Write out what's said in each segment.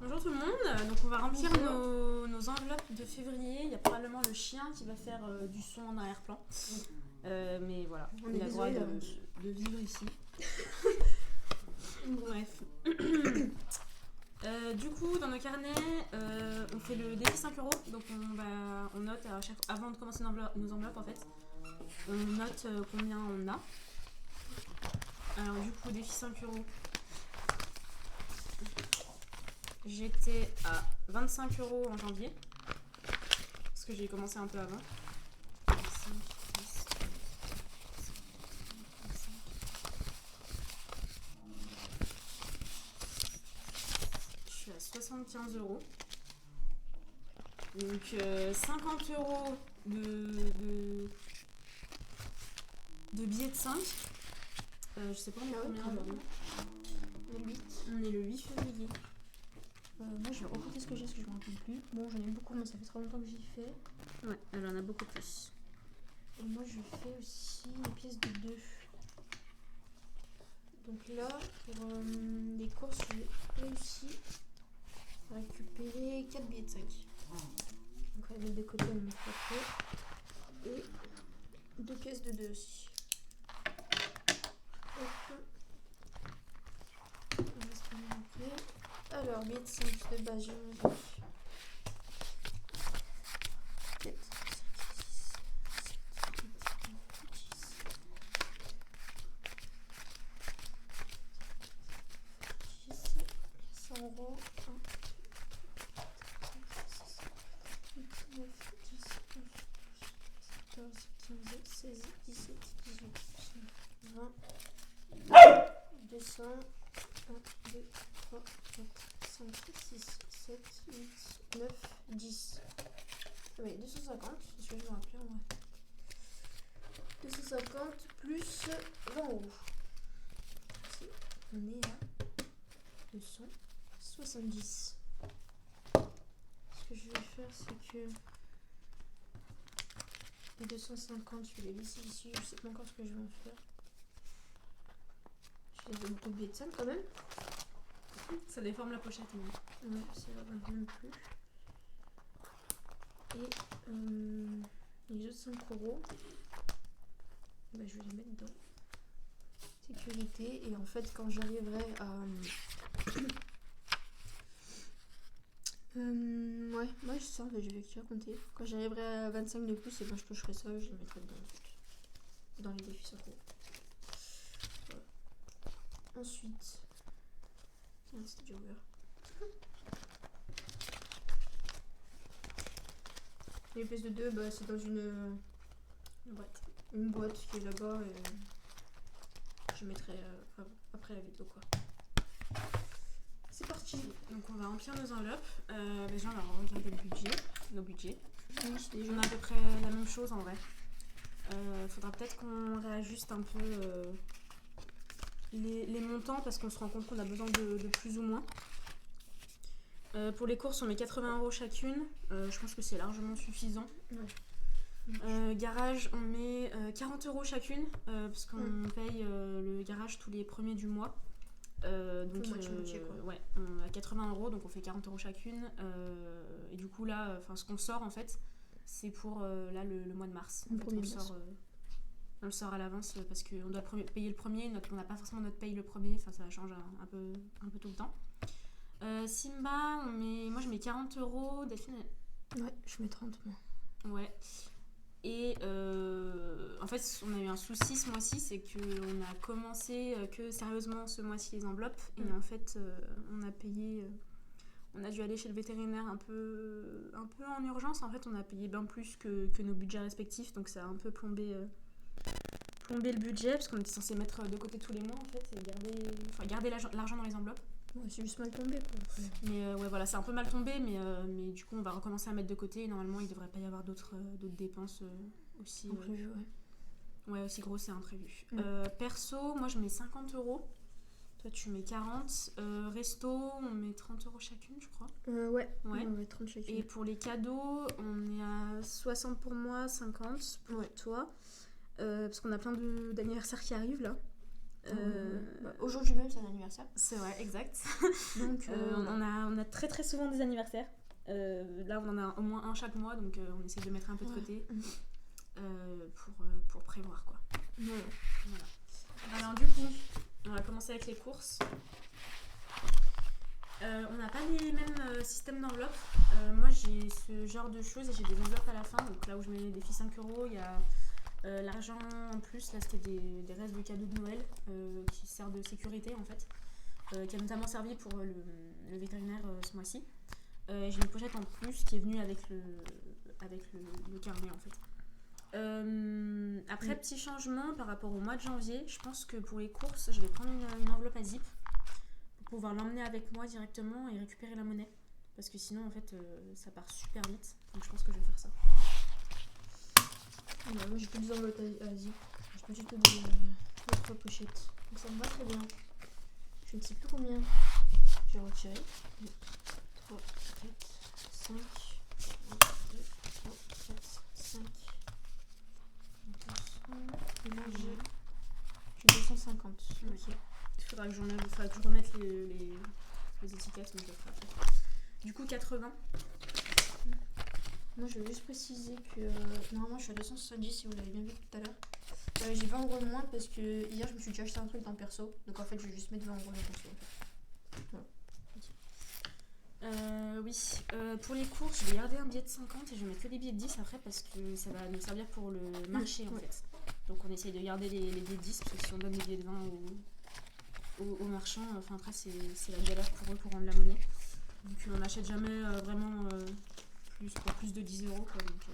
Bonjour tout le monde, donc on va remplir nos enveloppes de février. Il y a probablement le chien qui va faire du son en arrière-plan. Mais voilà, il a le droit de vivre ici. Bref. Du coup, dans nos carnets, on fait le défi 5 euros. Donc on note avant de commencer nos enveloppes en fait. On note combien on a. Alors du coup, défi 5 euros. J'étais à 25 euros en janvier. Parce que j'ai commencé un peu avant. 5, 10, 25. Je suis à 75 euros. Donc 50 euros de billets de 5. Je sais pas combien aujourd'hui. On est le 8 février. Moi je vais recompter ce que j'ai parce que je me rappelle plus. Bon, j'en ai beaucoup, mais ça fait trop longtemps que j'y fais. Ouais, elle en a beaucoup plus. Et moi je fais aussi les pièces de 2. Donc là, pour les courses, j'ai réussi à récupérer 4 billets de 5. Donc on va mettre de côté, on met après. Et 2 pièces de 2 aussi. Hop. On va se prendre après. Alors, billet de 5 de base, je vais mettre 4, 5, 6, 7, 8, 9, 10. 100 euros. 1, 2, 3, 4, 5, 6, 8, 9, 10, 11, 12, 13, 15, 16, 17, 18, 19, 20, 200, 1, 2, 3, 4, 5, 6, 7, 8, 9, 10. Oui, 250, c'est ce que je me rappelle en vrai. 250 plus 20 euros. On est à 270. Ce que je vais faire, c'est que les 250, je vais les laisser ici. Je sais pas encore ce que je vais en faire. Je les ai beaucoup de billets de somme quand même. Ça déforme la pochette. Ouais, ça va même plus. Et les autres 5 euros, bah, je vais les mettre dans sécurité. Et en fait, quand j'arriverai à. Ouais, moi je sais, je vais déjà compter. Quand j'arriverai à 25 de plus, et ben, je toucherai ça, je les mettrai dans les défis 5 euros. Voilà. Ensuite. Tiens, c'était déjà ouvert. Les pièces de 2, bah, c'est dans une boîte qui est là-bas et je mettrai après la vidéo quoi. C'est parti. Donc on va remplir nos enveloppes. Déjà on va regarder nos budgets. Oui, on a à peu près la même chose en vrai. Faudra peut-être qu'on réajuste un peu les montants parce qu'on se rend compte qu'on a besoin de plus ou moins. Pour les courses on met 80 euros chacune. Je pense que c'est largement suffisant. Ouais. Garage on met 40 euros chacune parce qu'on paye le garage tous les premiers du mois. Donc moitié, quoi. Ouais, on a 80 euros donc on fait 40 euros chacune et du coup là ce qu'on sort en fait c'est pour là le mois de mars. En fait, on le sort à l'avance parce qu'on doit payer le premier, on n'a pas forcément notre paye le premier, enfin ça change un peu tout le temps. Simba moi je mets 40 euros, Delphine. Ouais, je mets 30 moi. Ouais. Et en fait, on a eu un souci ce mois-ci, c'est qu'on a commencé que sérieusement ce mois-ci les enveloppes. Et en fait, on a payé, on a dû aller chez le vétérinaire un peu en urgence. En fait, on a payé bien plus que nos budgets respectifs, donc ça a un peu plombé le budget parce qu'on était censé mettre de côté tous les mois en fait et garder l'argent dans les enveloppes. Ouais, c'est juste mal tombé quoi. Mais ouais, voilà, c'est un peu mal tombé, mais du coup, on va recommencer à mettre de côté. Et normalement, il ne devrait pas y avoir d'autres dépenses aussi. Imprévues, ouais. Ouais, aussi gros, c'est imprévu. Perso, moi, je mets 50 euros. Toi, tu mets 40. Resto, on met 30 euros chacune, je crois. Ouais, 30 chacune. Et pour les cadeaux, on est à 60 pour moi, 50 pour toi. Parce qu'on a plein d'anniversaires qui arrivent là. Aujourd'hui même c'est un anniversaire. C'est vrai, exact. Donc on a très très souvent des anniversaires. Là, on en a au moins un chaque mois, donc on essaie de mettre un peu de côté pour prévoir, quoi. Ouais. Voilà. Alors du coup, on va commencer avec les courses. On n'a pas les mêmes systèmes d'enveloppes. Moi, j'ai ce genre de choses et j'ai des enveloppes à la fin. Donc là où je mets des filles 5 €, il y a l'argent en plus. Là, c'était des restes de cadeaux de Noël qui servent de sécurité en fait. Qui a notamment servi pour le vétérinaire ce mois-ci. J'ai une pochette en plus qui est venue avec le carnet en fait. Après, petit changement par rapport au mois de janvier, je pense que pour les courses, je vais prendre une enveloppe à zip pour pouvoir l'emmener avec moi directement et récupérer la monnaie. Parce que sinon, en fait, ça part super vite. Donc je pense que je vais faire ça. Moi, j'ai que des enveloppes à zip. J'ai pas du tout de 3 pochettes. Donc ça me va très bien. Je ne sais plus combien j'ai retiré. 2, 3, 4, 5. 1, 2, 3, 4, 5. 200. Et là, j'ai 250. Ouais. Ok. Il faudra que je remette les étiquettes, mais je le ferai après. Du coup, 80. Moi, je veux juste préciser que normalement, je suis à 270 si vous l'avez bien vu tout à l'heure. J'ai 20 € de moins parce que hier, je me suis déjà acheté un truc dans perso. Donc en fait, je vais juste mettre 20 € dans perso. Voilà. Oui, pour les courses, je vais garder un billet de 50 et je vais mettre que des billets de 10 après parce que ça va nous servir pour le marché en fait. Donc on essaye de garder les billets de 10 parce que si on donne des billets de 20 aux marchands, enfin après c'est la galère pour eux pour rendre la monnaie. Donc on n'achète jamais vraiment plus de 10 €. Quoi, donc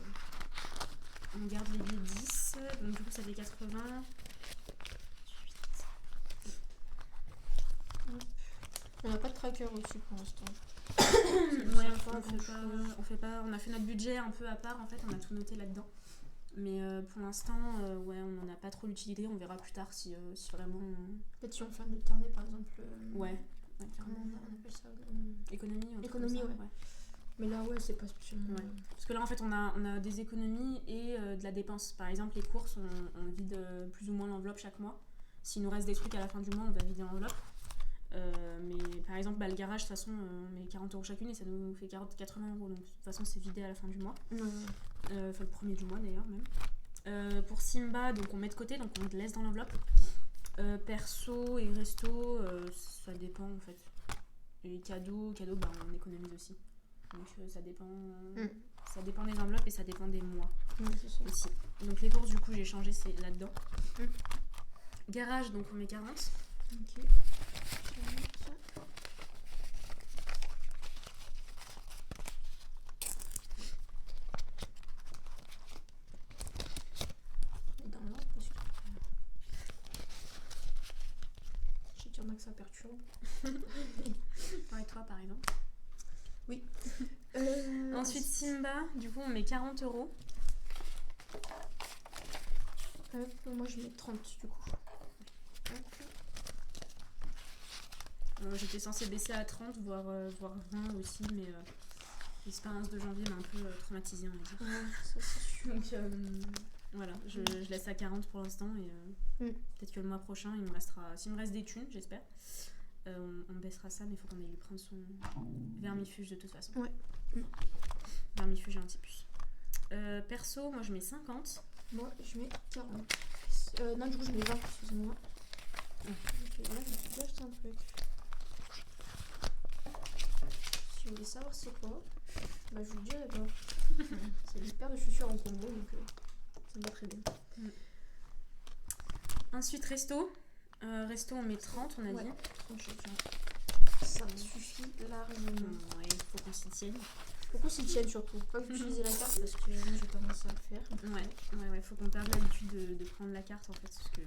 on garde les billets de 10, donc du coup ça fait 80. On n'a pas de tracker aussi pour l'instant. Ouais, on a fait notre budget un peu à part en fait, on a tout noté là-dedans. Mais pour l'instant, ouais, on n'en a pas trop l'utilité, on verra plus tard si vraiment. Peut-être si on fait un autre carnet par exemple. Ouais. Comment on appelle ça Économie. Économie, ouais. Mais là, ouais, c'est pas spécialement. Ouais. Parce que là, en fait, on a des économies et de la dépense. Par exemple, les courses, on vide plus ou moins l'enveloppe chaque mois. S'il nous reste des trucs à la fin du mois, on va vider l'enveloppe. Mais par exemple, le garage, de toute façon, on met 40 € chacune et ça nous fait 80 €. Donc, de toute façon, c'est vidé à la fin du mois. Enfin, le premier du mois d'ailleurs, même. Pour Simba, donc on met de côté, donc on le laisse dans l'enveloppe. Perso et resto, ça dépend en fait. Et cadeaux, bah, on économise aussi. Donc ça dépend des enveloppes et ça dépend des mois c'est ça. aussi. Donc les courses, du coup, j'ai changé, c'est là-dedans. Garage, donc on met 40. Ok. Et dans l'ordre, parce que je sais qu'il y en a que ça perturbe. Ouais, toi par exemple. Oui. Ensuite Simba, du coup on met 40 €. Moi je mets 30 du coup. J'étais censée baisser à 30, voire 20 aussi, mais l'expérience de janvier m'a un peu traumatisée, on va dire. Ouais, ça c'est sûr. Donc voilà, je laisse à 40 pour l'instant et peut-être que le mois prochain, s'il me reste des thunes, j'espère, on baissera ça, mais il faut qu'on aille lui prendre son vermifuge de toute façon. Ouais. Vermifuge et Antipus. Perso, moi je mets 50. Moi je mets 40. Non, du coup je mets 20, excusez-moi. Ok, là je me suis déjà acheté un truc. Si vous voulez savoir c'est quoi, bah je vous le dirai pas. C'est une paire de chaussures en combo, donc ça me va très bien. Ensuite resto. Resto on met 30, on a dit. 30 chaussures. Ça me suffit largement. Ouais, il faut qu'on s'y tienne. Faut qu'on s'y tienne surtout. Pas utiliser la carte parce que moi j'ai tendance à le faire. Ouais, faut qu'on perde l'habitude de prendre la carte en fait. Parce que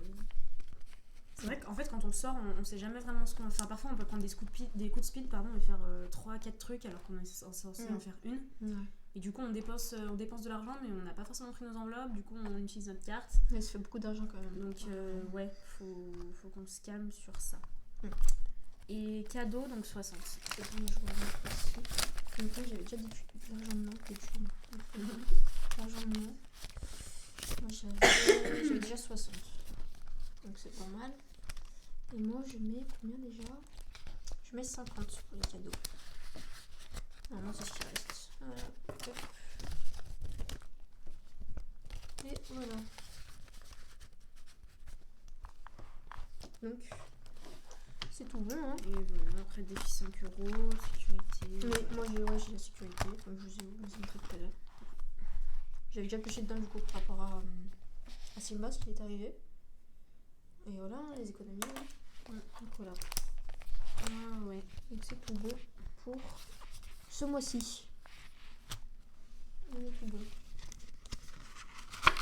c'est vrai qu'en fait quand on sort, on sait jamais vraiment ce qu'on va faire. Parfois on peut prendre des coups de speed et faire 3-4 trucs alors qu'on est censé en faire une. Ouais. Et du coup on dépense de l'argent mais on n'a pas forcément pris nos enveloppes, du coup on utilise notre carte. Mais ça fait beaucoup d'argent quand même. Donc ouais, faut qu'on se calme sur ça. Et cadeau, donc 60. C'est bon, je vois ici. En même temps, j'avais déjà de l'argent de manque. L'argent de manque. Moi, j'avais déjà 60. Donc, c'est pas mal. Et moi, je mets combien déjà? Je mets 50 pour les cadeaux. donc c'est tout bon. Hein. Et voilà, après défi 5 €, sécurité. Mais moi j'ai la sécurité, comme je vous ai montré tout à l'heure. J'avais déjà pêché dedans du coup par rapport à Simba, ce qui est arrivé. Et voilà, les économies. Donc voilà. Ah ouais. Donc c'est tout bon pour ce mois-ci. On est tout bon.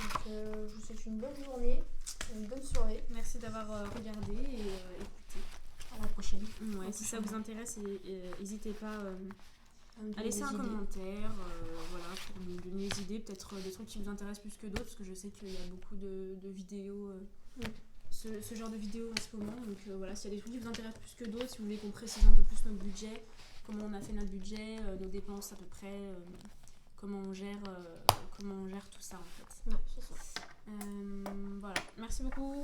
Donc je vous souhaite une bonne journée, une bonne soirée. Merci d'avoir regardé et écouté. À la prochaine. Ouais, si ça vous intéresse, n'hésitez pas à laisser un idées. commentaire, voilà, pour nous donner des idées, peut-être des trucs qui vous intéressent plus que d'autres, parce que je sais qu'il y a beaucoup de vidéos, ce genre de vidéos en ce moment. Donc voilà, s'il y a des trucs qui vous intéressent plus que d'autres, si vous voulez qu'on précise un peu plus notre budget, comment on a fait notre budget, nos dépenses à peu près, comment on gère tout ça en fait. Ouais, c'est ça. Voilà, merci beaucoup.